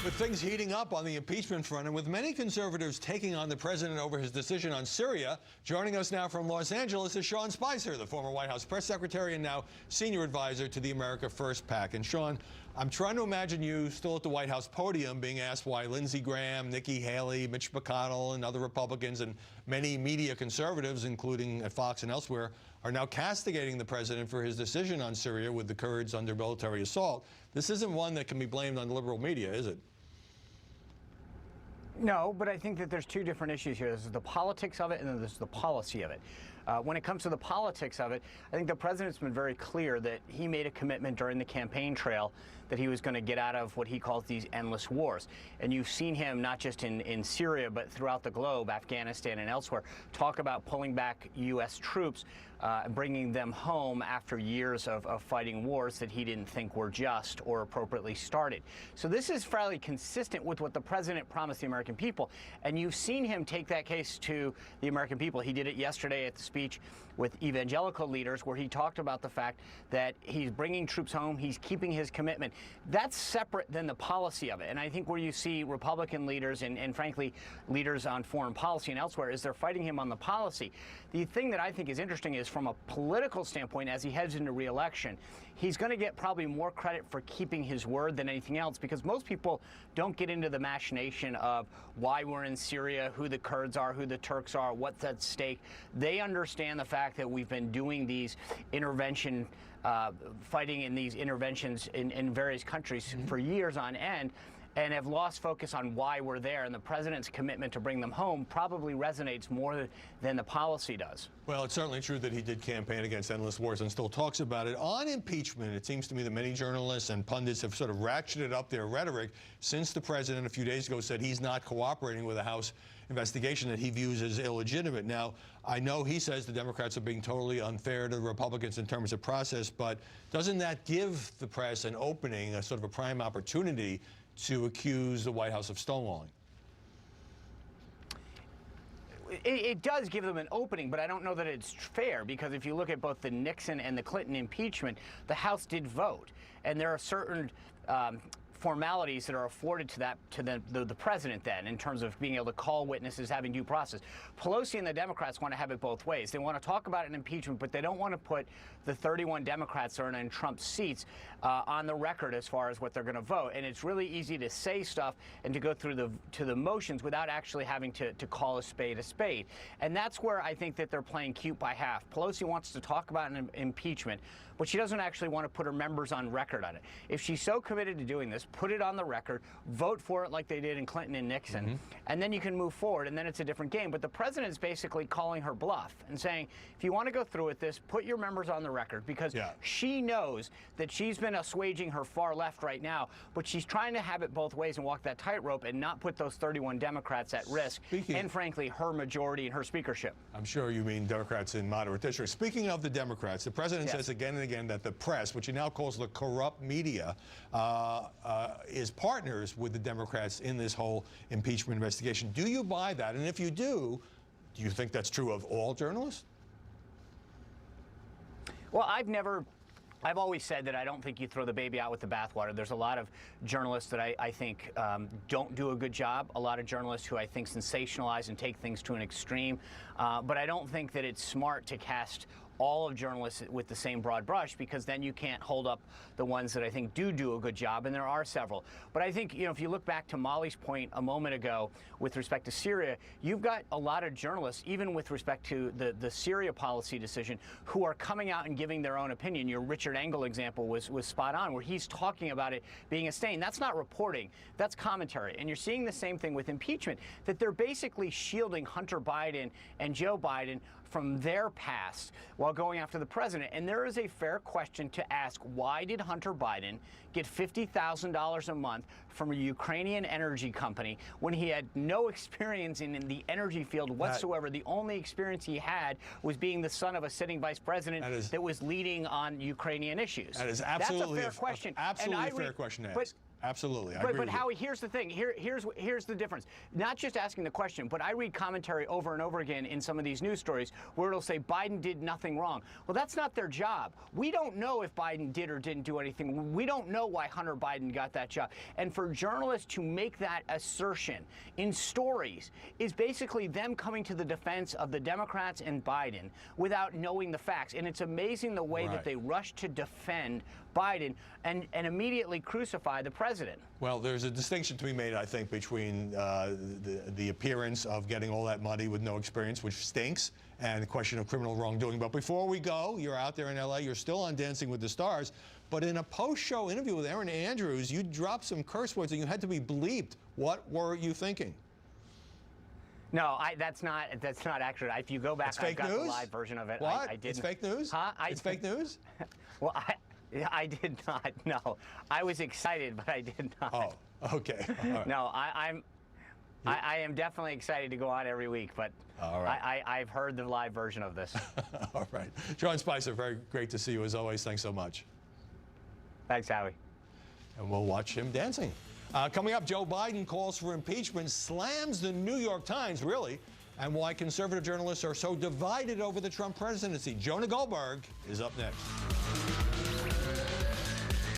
With things heating up on the impeachment front and with many conservatives taking on the president over his decision on Syria, joining us now from Los Angeles is Sean Spicer, the former White House press secretary and now senior advisor to the America First PAC. And Sean, I'm trying to imagine you still at the White House podium being asked why Lindsey Graham, Nikki Haley, Mitch McConnell, and other Republicans and many media conservatives, including at Fox and elsewhere, are now castigating the president for his decision on Syria with the Kurds under military assault. This isn't one that can be blamed on liberal media, is it? No, but I think that there's two different issues here. There's the politics of it, and then there's the policy of it. When it comes to the politics of it, I think the president's been very clear that he made a commitment during the campaign trail that he was going to get out of what he calls these endless wars. And you've seen him, not just in Syria, but throughout the globe, Afghanistan and elsewhere, talk about pulling back U.S. troops, bringing them home after years of fighting wars that he didn't think were just or appropriately started. So this is fairly consistent with what the president promised the American people. And you've seen him take that case to the American people. He did it yesterday at the speech with evangelical leaders, where he talked about the fact that he's bringing troops home, he's keeping his commitment. That's separate than the policy of it. And I think where you see Republican leaders and frankly, leaders on foreign policy and elsewhere is they're fighting him on the policy. The thing that I think is interesting is from a political standpoint, as he heads into re-election, he's going to get probably more credit for keeping his word than anything else, because most people don't get into the machination of why we're in Syria, who the Kurds are, who the Turks are, what's at stake. They understand the fact that we've been doing these fighting in these interventions in various countries for years on end, and have lost focus on why we're there. And the president's commitment to bring them home probably resonates more than the policy does. Well, it's certainly true that he did campaign against endless wars and still talks about it. On impeachment, it seems to me that many journalists and pundits have sort of ratcheted up their rhetoric since the president a few days ago said he's not cooperating with a House investigation that he views as illegitimate. Now, I know he says the Democrats are being totally unfair to the Republicans in terms of process, but doesn't that give the press an opening, a sort of a prime opportunity to accuse the White House of stonewalling? It does give them an opening, but I don't know that it's fair, because if you look at both the Nixon and the Clinton impeachment, the House did vote, and there are certain formalities that are afforded to the president then, in terms of being able to call witnesses, having due process. Pelosi and the Democrats want to have it both ways. They want to talk about an impeachment, but they don't want to put the 31 Democrats that are in Trump's seats on the record as far as what they're going to vote. And it's really easy to say stuff and to go through the motions without actually having to call a spade a spade. And that's where I think that they're playing cute by half. Pelosi wants to talk about an impeachment, but she doesn't actually want to put her members on record on it. If she's so committed to doing this, put it on the record, vote for it like they did in Clinton and Nixon, and then you can move forward, and then it's a different game. But the president is basically calling her bluff and saying, if you want to go through with this, put your members on the record, because she knows that she's been assuaging her far left right now, but she's trying to have it both ways and walk that tightrope and not put those 31 Democrats at risk, and frankly, her majority and her speakership. I'm sure you mean Democrats in moderate districts. Speaking of the Democrats, the president says again and again that the press, which he now calls the corrupt media, is partners with the Democrats in this whole impeachment investigation. Do you buy that? And if you do you think that's true of all journalists? Well, I've always said that I don't think you throw the baby out with the bathwater. There's a lot of journalists that I think don't do a good job, a lot of journalists who I think sensationalize and take things to an extreme, but I don't think that it's smart to cast all of journalists with the same broad brush, because then you can't hold up the ones that I think do a good job, and there are several. But I think, if you look back to Molly's point a moment ago with respect to Syria, you've got a lot of journalists, even with respect to the Syria policy decision, who are coming out and giving their own opinion. Your Richard Engel example was spot on, where he's talking about it being a stain. That's not reporting, that's commentary. And you're seeing the same thing with impeachment, that they're basically shielding Hunter Biden and Joe Biden from their past while going after the president. And there is a fair question to ask, why did Hunter Biden get $50,000 a month from a Ukrainian energy company when he had no experience in the energy field whatsoever? The only experience he had was being the son of a sitting vice president that was leading on Ukrainian issues. That is absolutely That's a fair question. Absolutely a fair question to ask. Absolutely. I agree But with you. Howie, here's the thing. Here's the difference. Not just asking the question, but I read commentary over and over again in some of these news stories where it'll say Biden did nothing wrong. Well, that's not their job. We don't know if Biden did or didn't do anything. We don't know why Hunter Biden got that job. And for journalists to make that assertion in stories is basically them coming to the defense of the Democrats and Biden without knowing the facts. And it's amazing the way that they rush to defend Biden and immediately crucify the president. Well, there's a distinction to be made, I think, between the appearance of getting all that money with no experience, which stinks, and the question of criminal wrongdoing. But before we go, you're out there in L.A., you're still on Dancing with the Stars, but in a post-show interview with Erin Andrews, you dropped some curse words and you had to be bleeped. What were you thinking? No, that's not accurate. If you go back, I've got the live version of it. What? I didn't. It's fake news? Huh? It's fake news? Well, I did not. No, I was excited, but I did not. Oh, okay. All right. No, I am definitely excited to go on every week, but all right. I've heard the live version of this. All right. Sean Spicer, very great to see you as always. Thanks so much. Thanks, Howie. And we'll watch him dancing. Coming up, Joe Biden calls for impeachment, slams the New York Times, really, and why conservative journalists are so divided over the Trump presidency. Jonah Goldberg is up next.